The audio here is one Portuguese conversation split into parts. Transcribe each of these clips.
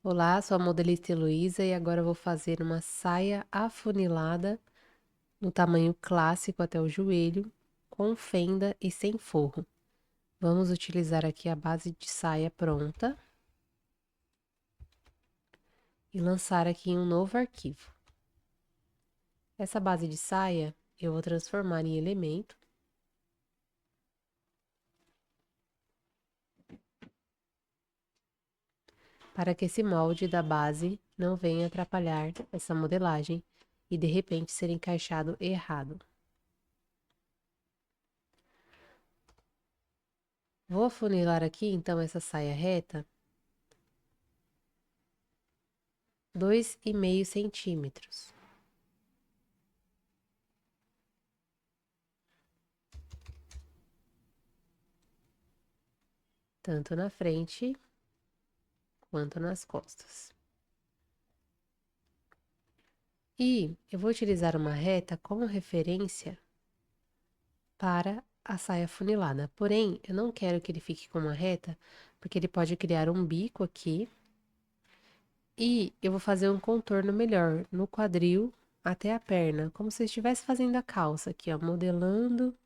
Olá, sou a modelista Heloísa e agora eu vou fazer uma saia afunilada no tamanho clássico até o joelho, com fenda e sem forro. Vamos utilizar aqui a base de saia pronta e lançar aqui em um novo arquivo. Essa base de saia eu vou transformar em elemento para que esse molde da base não venha atrapalhar essa modelagem e de repente ser encaixado errado. Vou afunilar aqui então essa saia reta 2,5 centímetros. Tanto na frente quanto nas costas. E eu vou utilizar uma reta como referência para a saia funilada. Porém, eu não quero que ele fique com uma reta, porque ele pode criar um bico aqui. E eu vou fazer um contorno melhor no quadril até a perna, como se eu estivesse fazendo a calça aqui, ó, modelando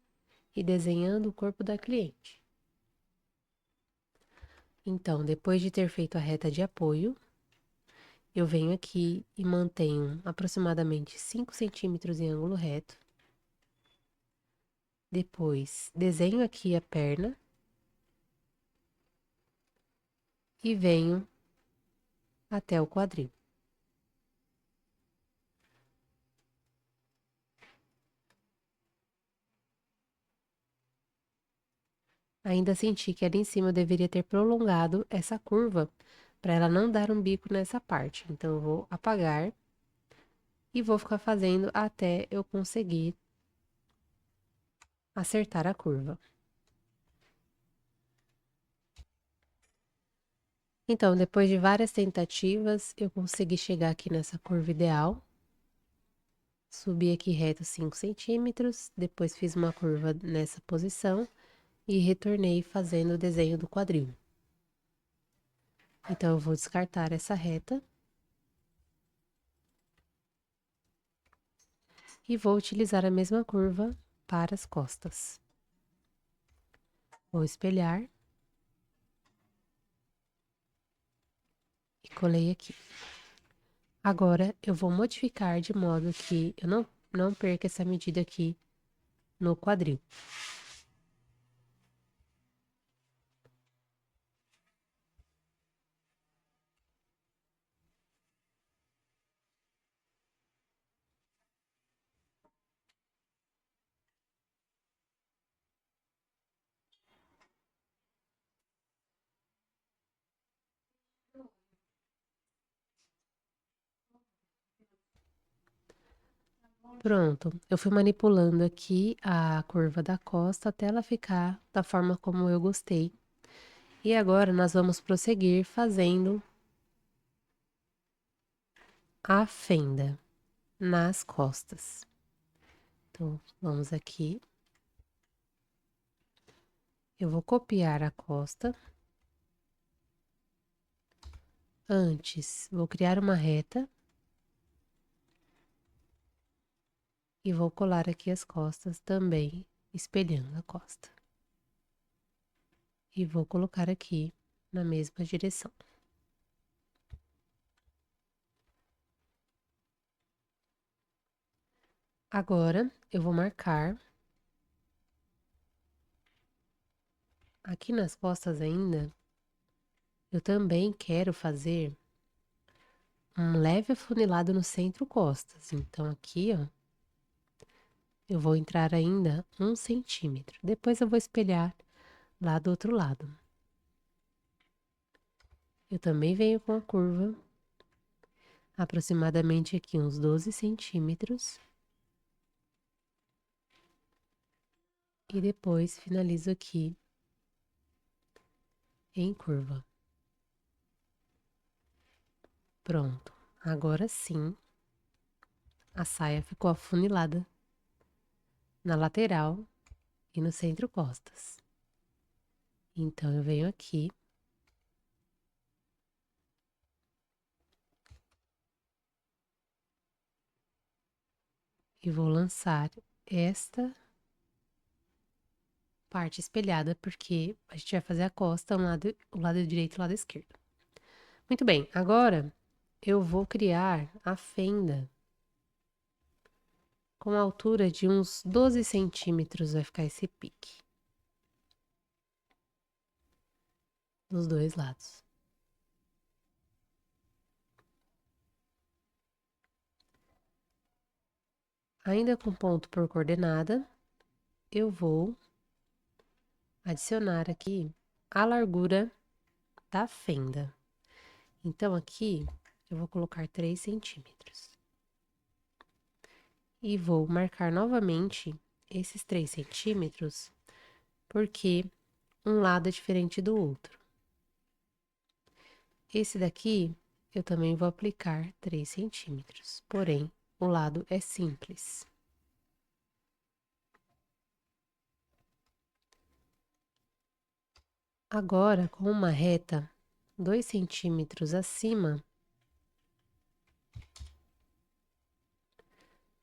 e desenhando o corpo da cliente. Então, depois de ter feito a reta de apoio, eu venho aqui e mantenho aproximadamente 5 centímetros em ângulo reto. Depois, desenho aqui a perna e venho até o quadril. Ainda senti que ali em cima eu deveria ter prolongado essa curva para ela não dar um bico nessa parte. Então, eu vou apagar e vou ficar fazendo até eu conseguir acertar a curva. Então, depois de várias tentativas, eu consegui chegar aqui nessa curva ideal. Subi aqui reto 5 centímetros, depois fiz uma curva nessa posição e retornei fazendo o desenho do quadril. Então, eu vou descartar essa reta e vou utilizar a mesma curva para as costas. Vou espelhar e colei aqui. Agora, eu vou modificar de modo que eu não perca essa medida aqui no quadril. Pronto, eu fui manipulando aqui a curva da costa até ela ficar da forma como eu gostei. E agora nós vamos prosseguir fazendo a fenda nas costas. Então, vamos aqui. Eu vou copiar a costa. Antes, vou criar uma reta. E vou colar aqui as costas também, espelhando a costa. E vou colocar aqui na mesma direção. Agora, eu vou marcar aqui nas costas ainda. Eu também quero fazer um leve afunilado no centro costas. Então, aqui, ó, eu vou entrar ainda 1 centímetro. Depois eu vou espelhar lá do outro lado. Eu também venho com a curva, aproximadamente aqui uns 12 centímetros. E depois finalizo aqui em curva. Pronto. Agora sim, a saia ficou afunilada na lateral e no centro costas. Então, eu venho aqui e vou lançar esta parte espelhada, porque a gente vai fazer a costa, o lado direito e o lado esquerdo. Muito bem, agora eu vou criar a fenda com a altura de uns 12 centímetros, vai ficar esse pique. Dos dois lados. Ainda com ponto por coordenada, eu vou adicionar aqui a largura da fenda. Então, aqui eu vou colocar 3 centímetros. E vou marcar novamente esses 3 centímetros, porque um lado é diferente do outro. Esse daqui eu também vou aplicar 3 centímetros, porém o lado é simples. Agora, com uma reta 2 centímetros acima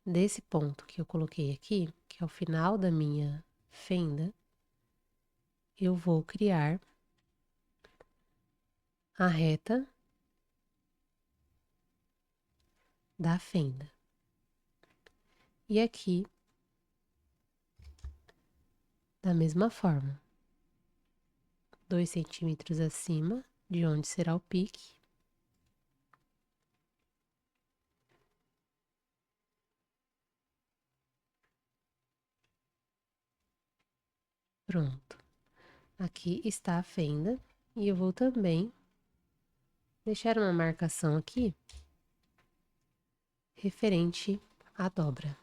desse ponto que eu coloquei aqui, que é o final da minha fenda, eu vou criar a reta da fenda. E aqui, da mesma forma, 2 centímetros acima de onde será o pique. Pronto. Aqui está a fenda e eu vou também deixar uma marcação aqui referente à dobra.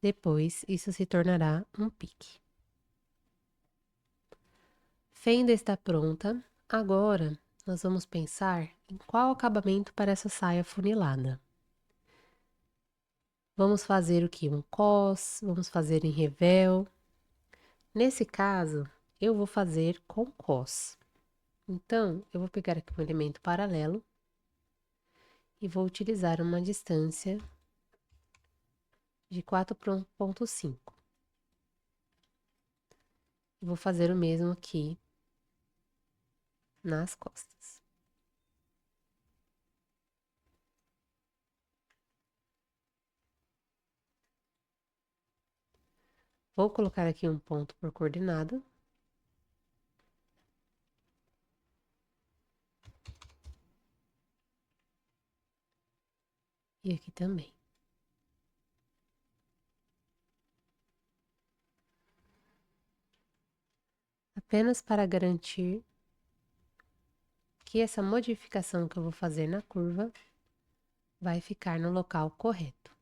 Depois, isso se tornará um pique. Fenda está pronta. Agora, nós vamos pensar em qual acabamento para essa saia funilada. Vamos fazer o que? Um cos, vamos fazer em revel. Nesse caso, eu vou fazer com cos. Então, eu vou pegar aqui um elemento paralelo e vou utilizar uma distância de 4,5. Vou fazer o mesmo aqui nas costas. Vou colocar aqui um ponto por coordenada. E aqui também. Apenas para garantir que essa modificação que eu vou fazer na curva vai ficar no local correto.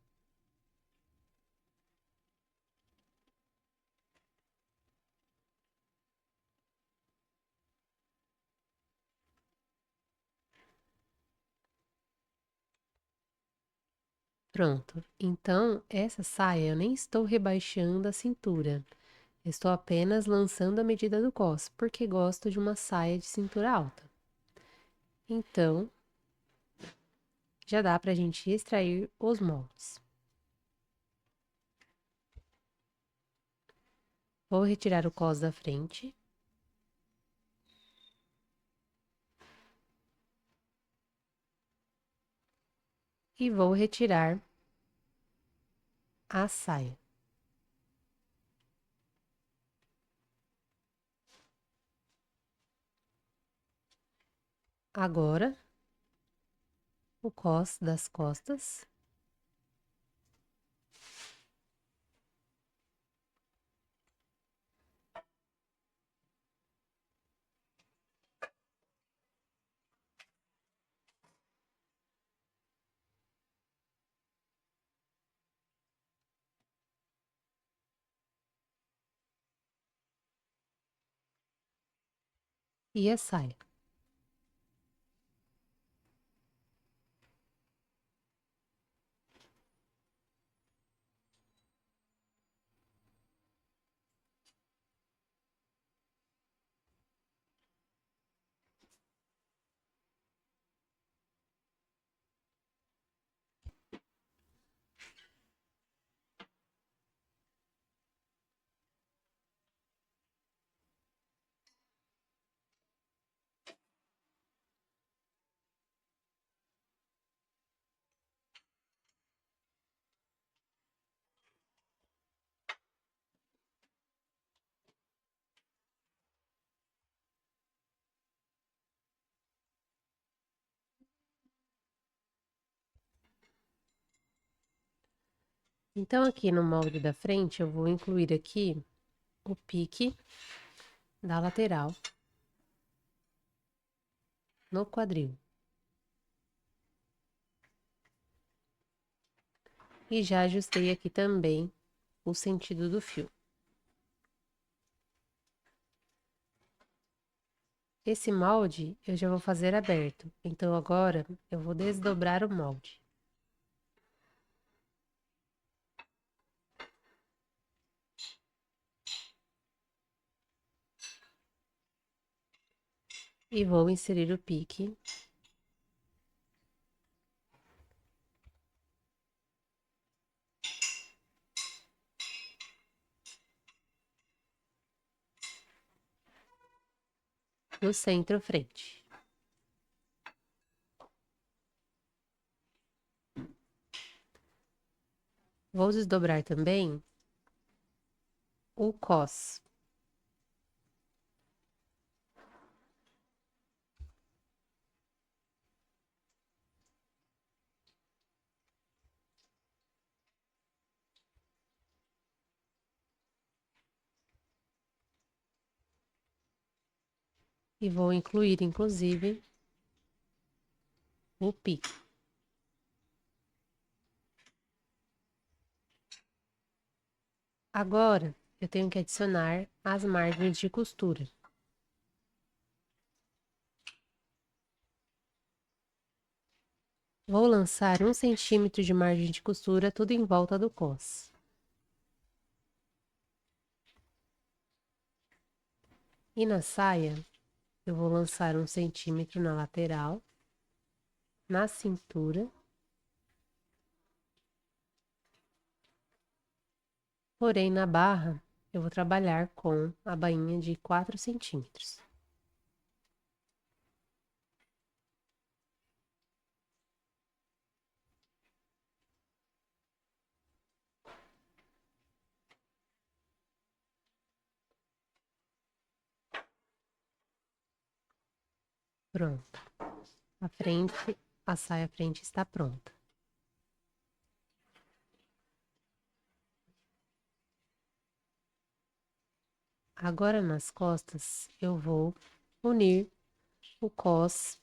Pronto. Então, essa saia eu nem estou rebaixando a cintura. Estou apenas lançando a medida do cos, porque gosto de uma saia de cintura alta. Então, já dá pra gente extrair os moldes. Vou retirar o cos da frente. E vou retirar a saia. Agora, o cos das costas. E a saia. Então, aqui no molde da frente, eu vou incluir aqui o pique da lateral no quadril. E já ajustei aqui também o sentido do fio. Esse molde eu já vou fazer aberto, então agora eu vou desdobrar o molde. E vou inserir o pique no centro-frente. Vou desdobrar também o cos. E vou incluir, inclusive, o pique. Agora, eu tenho que adicionar as margens de costura. Vou lançar 1 centímetro de margem de costura tudo em volta do cos. E na saia, eu vou lançar 1 centímetro na lateral, na cintura. Porém, na barra, eu vou trabalhar com a bainha de 4 centímetros. Pronto. A frente, a saia frente está pronta. Agora, nas costas, eu vou unir o cos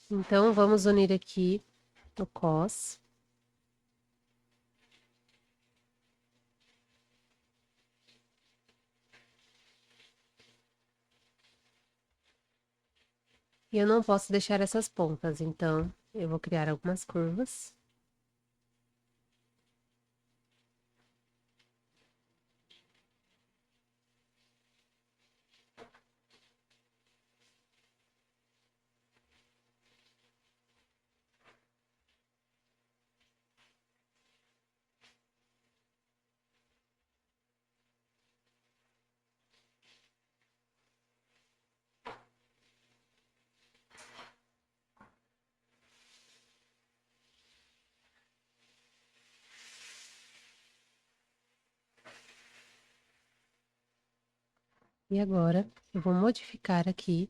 Então, vamos unir aqui o cos. E eu não posso deixar essas pontas, então eu vou criar algumas curvas. E agora, eu vou modificar aqui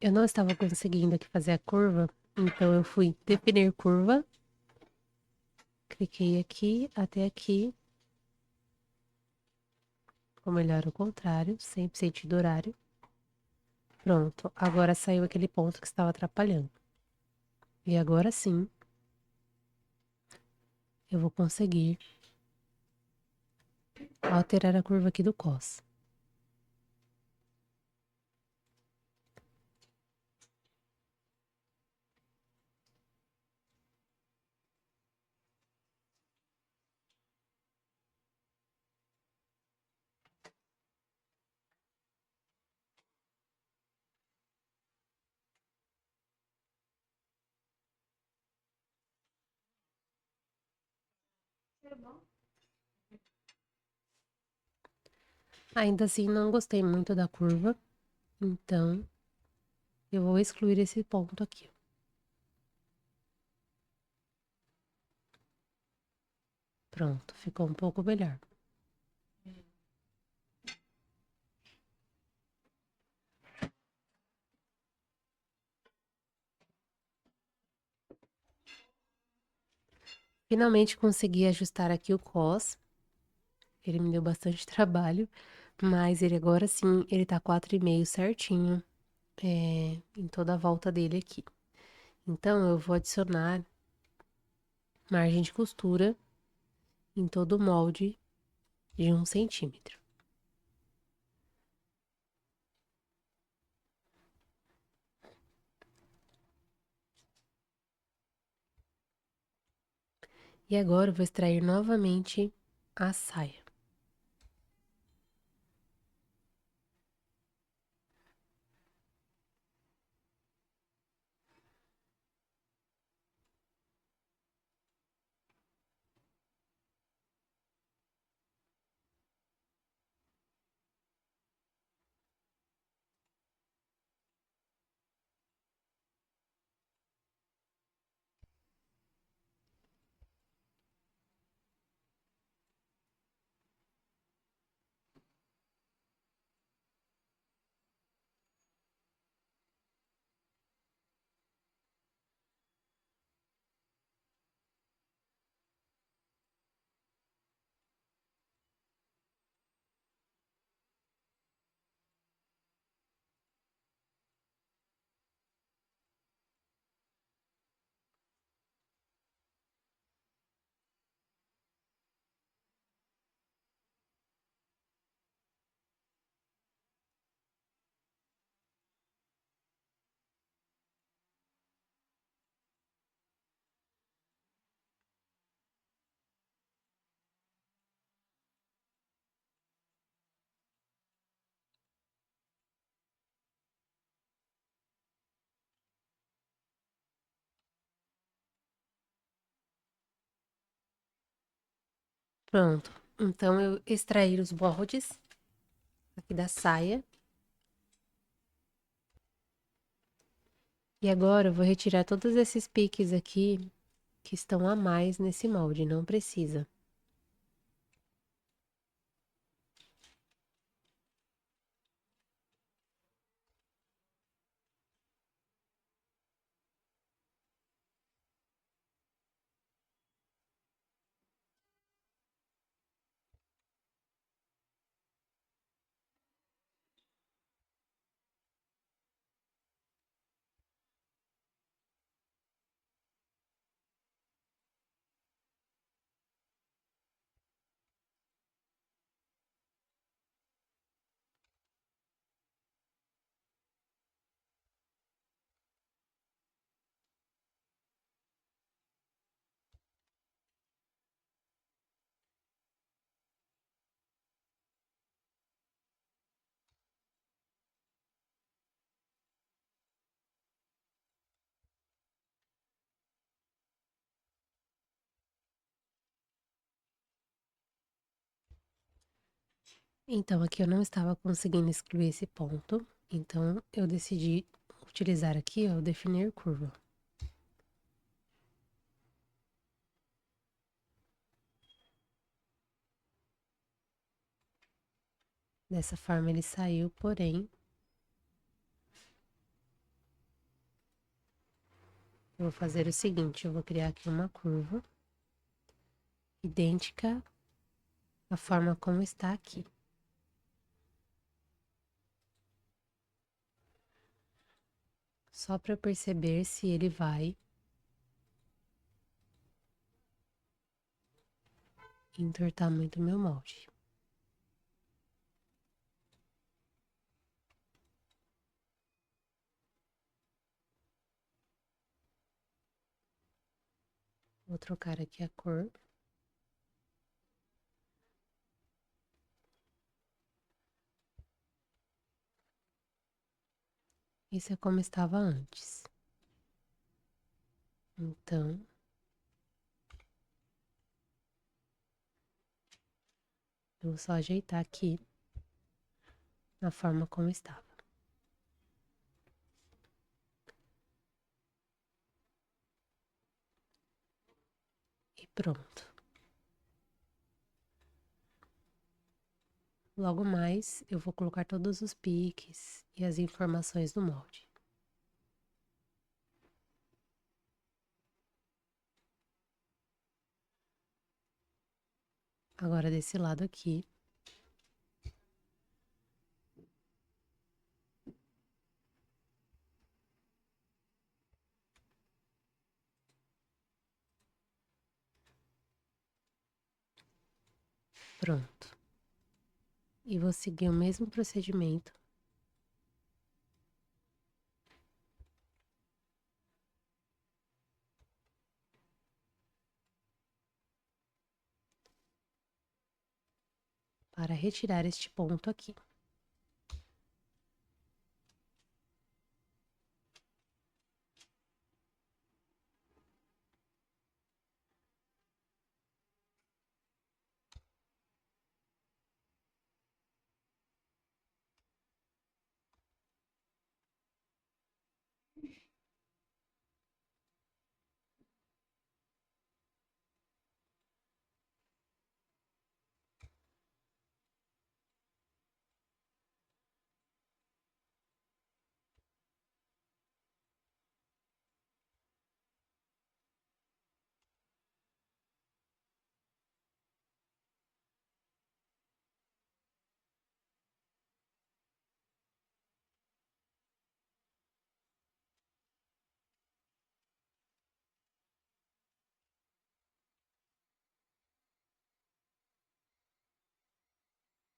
eu não estava conseguindo aqui fazer a curva, então eu fui definir curva, cliquei aqui até aqui, ou melhor, o contrário, sempre sentido horário. Pronto, agora saiu aquele ponto que estava atrapalhando. E agora sim, eu vou conseguir alterar a curva aqui do cos. Ainda assim, não gostei muito da curva, então eu vou excluir esse ponto aqui. Pronto, ficou um pouco melhor. Finalmente consegui ajustar aqui o cos. Ele me deu bastante trabalho, mas ele agora sim, ele tá 4,5 certinho, em toda a volta dele aqui. Então, eu vou adicionar margem de costura em todo o molde de 1 centímetro. E agora eu vou extrair novamente a saia. Pronto. Então, eu extraí os bordes aqui da saia. E agora eu vou retirar todos esses piques aqui que estão a mais nesse molde, não precisa. Então, aqui eu não estava conseguindo excluir esse ponto, então eu decidi utilizar aqui, ó, o definir curva. Dessa forma ele saiu, porém, Eu vou fazer o seguinte, eu vou criar aqui uma curva idêntica à forma como está aqui. Só para eu perceber se ele vai entortar muito o meu molde. Vou trocar aqui a cor. Isso é como estava antes. Então, eu vou só ajeitar aqui na forma como estava. E pronto. Logo mais, eu vou colocar todos os piques e as informações do molde. Agora, desse lado aqui, pronto. E vou seguir o mesmo procedimento para retirar este ponto aqui.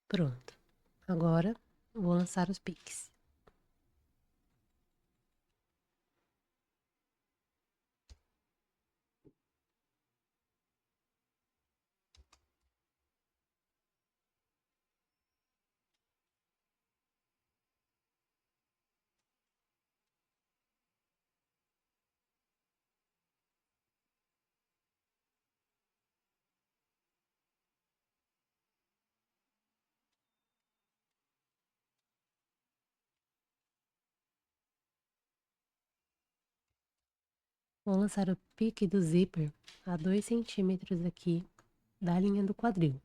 Pronto. Agora, vou lançar os piques. Vou lançar o pique do zíper a 2 centímetros aqui da linha do quadril.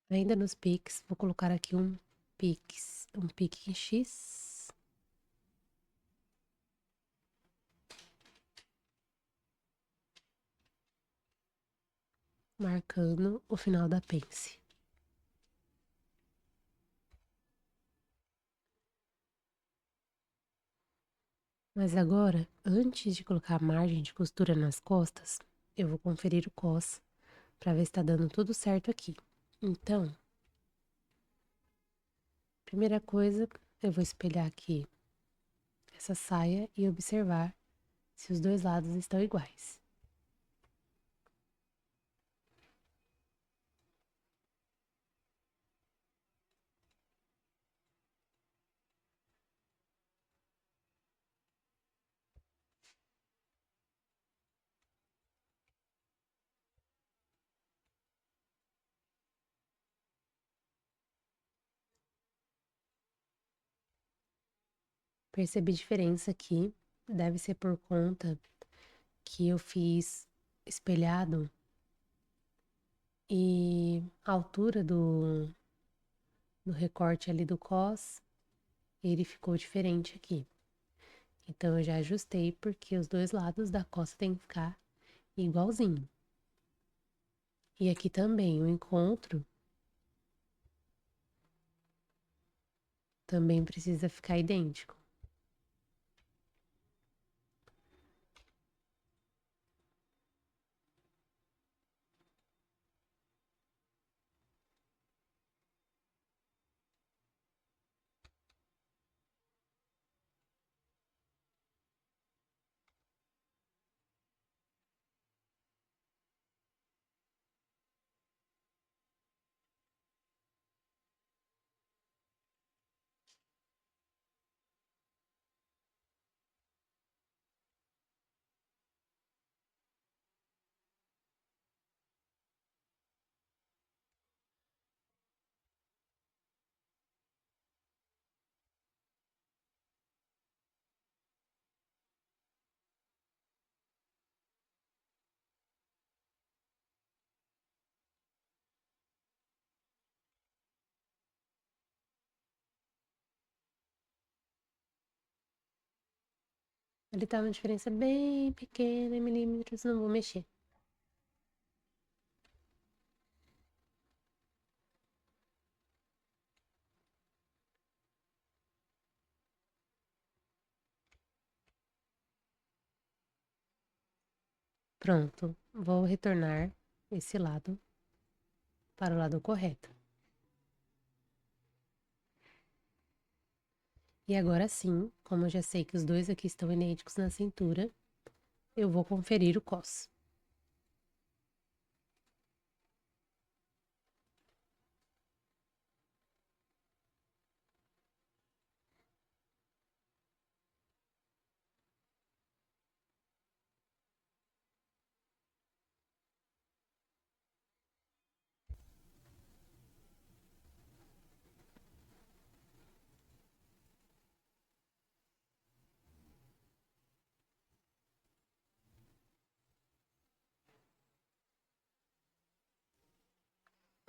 Ainda nos piques, vou colocar aqui um pique em X. marcando o final da pence. Mas agora, antes de colocar a margem de costura nas costas, eu vou conferir o cos para ver se tá dando tudo certo aqui. Então, primeira coisa, eu vou espelhar aqui essa saia e observar se os dois lados estão iguais. Percebi diferença aqui, deve ser por conta que eu fiz espelhado e a altura do recorte ali do cos, ele ficou diferente aqui. Então eu já ajustei porque os dois lados da costa tem que ficar igualzinho. E aqui também o encontro também precisa ficar idêntico. Ali tá uma diferença bem pequena em milímetros, não vou mexer. Pronto, vou retornar esse lado para o lado correto. E agora sim, como eu já sei que os dois aqui estão idênticos na cintura, eu vou conferir o cos.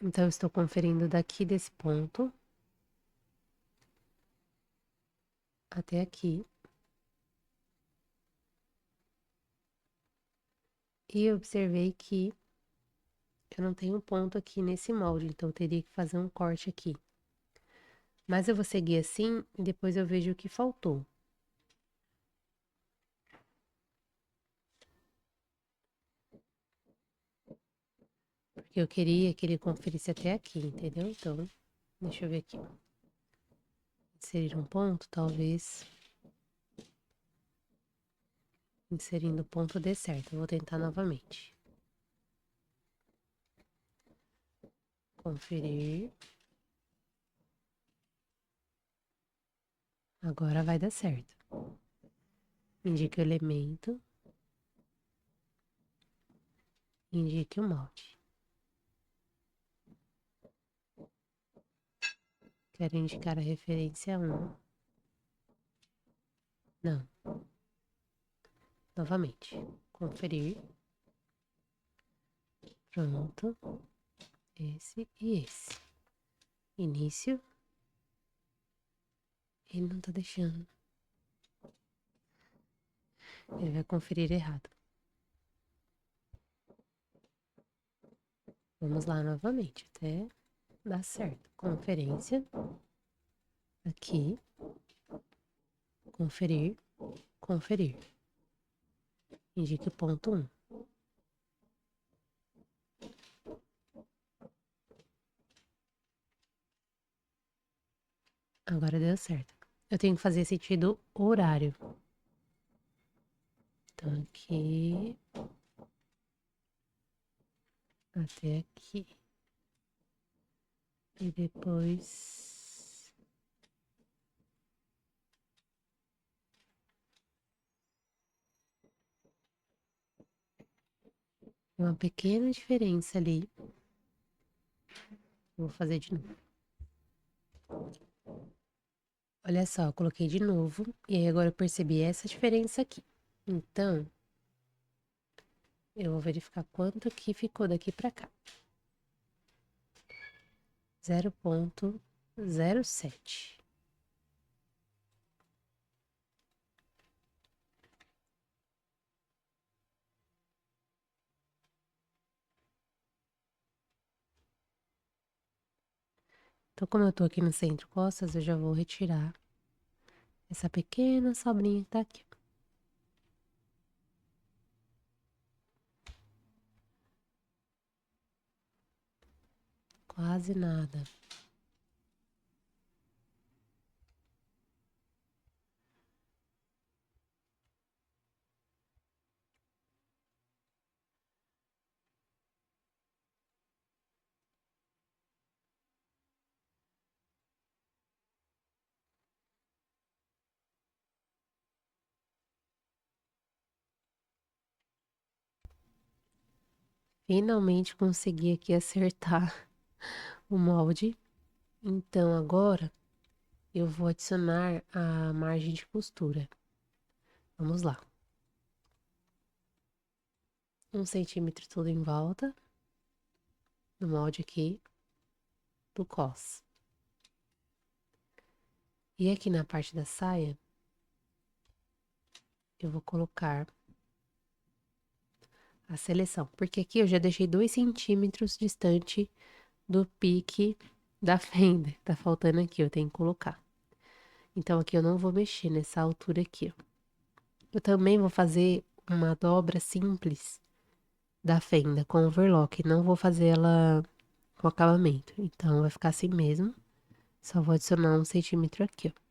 Então, eu estou conferindo daqui desse ponto até aqui. E observei que eu não tenho ponto aqui nesse molde, então eu teria que fazer um corte aqui. Mas eu vou seguir assim e depois eu vejo o que faltou. Porque eu queria que ele conferisse até aqui, entendeu? Então, deixa eu ver aqui. Inserir um ponto, talvez. Inserindo o ponto dê certo. Eu vou tentar novamente. Conferir. Agora vai dar certo. Indique o elemento. Indique o molde. Quero indicar a referência 1. Não. Novamente. Conferir. Pronto. Esse e esse. Início. Ele não tá deixando. Ele vai conferir errado. Vamos lá novamente, até dar certo. Conferência. Aqui. Conferir. Conferir. Indique o ponto 1. Agora deu certo. Eu tenho que fazer sentido horário. Então, aqui até aqui. E depois... uma pequena diferença ali. Vou fazer de novo. Olha só, eu coloquei de novo. E aí agora eu percebi essa diferença aqui. Então, eu vou verificar quanto que ficou daqui pra cá. 0,07. Então, como eu tô aqui no centro costas, eu já vou retirar essa pequena sobrinha que tá aqui. Quase nada. Finalmente consegui aqui acertar o molde. Então, agora eu vou adicionar a margem de costura. Vamos lá. 1 centímetro tudo em volta do molde aqui do cos. E aqui na parte da saia, eu vou colocar a seleção, porque aqui eu já deixei 2 centímetros distante do pique da fenda. Tá faltando aqui, eu tenho que colocar. Então, aqui eu não vou mexer nessa altura aqui, ó. Eu também vou fazer uma dobra simples da fenda com overlock, não vou fazer ela com acabamento. Então, vai ficar assim mesmo. Só vou adicionar 1 centímetro aqui, ó.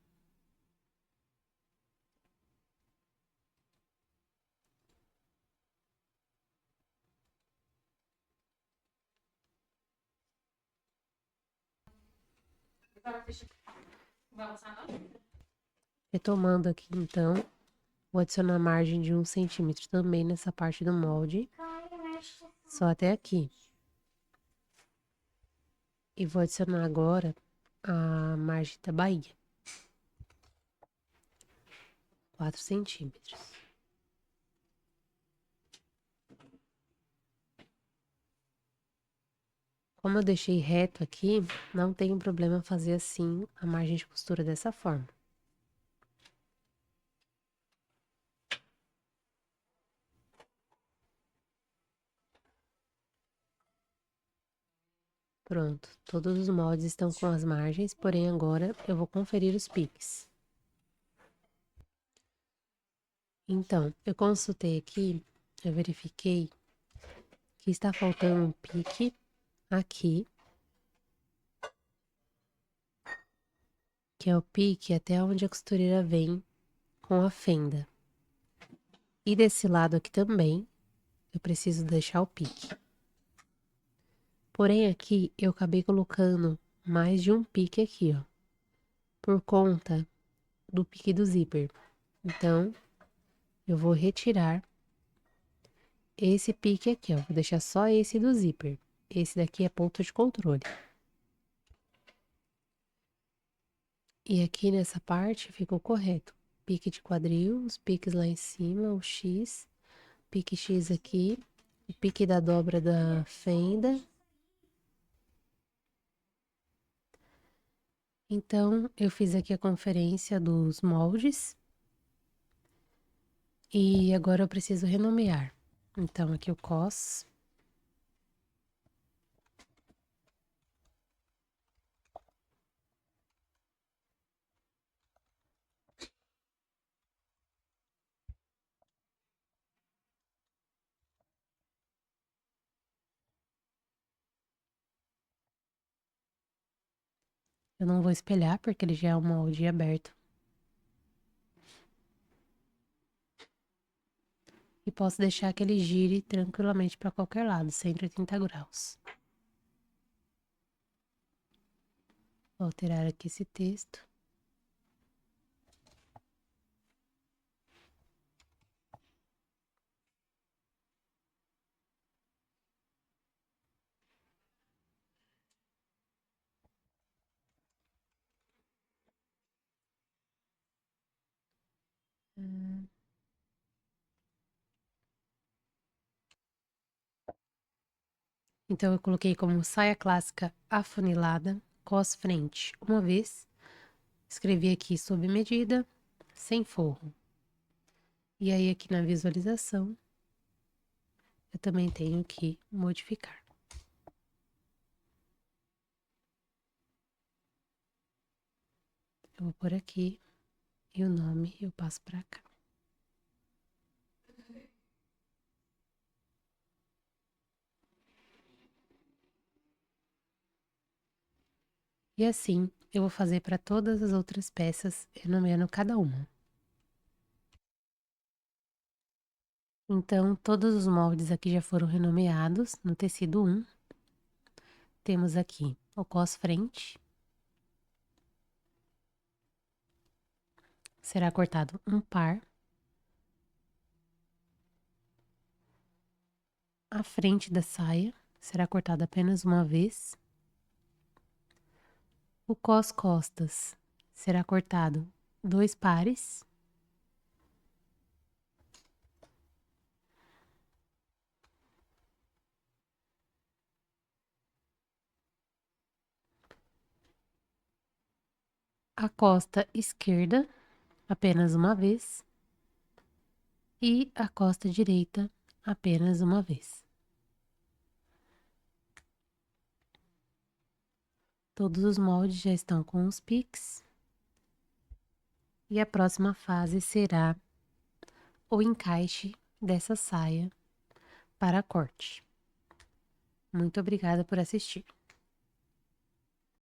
Retomando aqui, então, vou adicionar a margem de 1 centímetro também nessa parte do molde. Só até aqui. E vou adicionar agora a margem da bainha. 4 centímetros. Como eu deixei reto aqui, não tem problema fazer assim a margem de costura dessa forma. Pronto, todos os moldes estão com as margens, porém agora eu vou conferir os piques. Então, eu consultei aqui, eu verifiquei que está faltando um pique aqui, que é o pique até onde a costureira vem com a fenda. E desse lado aqui também, eu preciso deixar o pique. Porém, aqui eu acabei colocando mais de um pique aqui, ó, por conta do pique do zíper. Então, eu vou retirar esse pique aqui, ó, vou deixar só esse do zíper. Esse daqui é ponto de controle. E aqui nessa parte ficou correto. Pique de quadril, os piques lá em cima, o X, pique X aqui, o pique da dobra da fenda. Então, eu fiz aqui a conferência dos moldes. E agora eu preciso renomear. Então, aqui o cos. Eu não vou espelhar porque ele já é um molde aberto. E posso deixar que ele gire tranquilamente para qualquer lado, 180 graus. Vou alterar aqui esse texto. Então, eu coloquei como saia clássica afunilada, cos frente uma vez. Escrevi aqui sob medida, sem forro. E aí, aqui na visualização, eu também tenho que modificar. Eu vou por aqui e o nome eu passo para cá. E assim, eu vou fazer para todas as outras peças, renomeando cada uma. Então, todos os moldes aqui já foram renomeados no tecido 1. Temos aqui o cos frente. Será cortado um par. A frente da saia será cortada apenas uma vez. O cos costas será cortado 2 pares. A costa esquerda apenas uma vez. E a costa direita apenas uma vez. Todos os moldes já estão com os piques. E a próxima fase será o encaixe dessa saia para corte. Muito obrigada por assistir.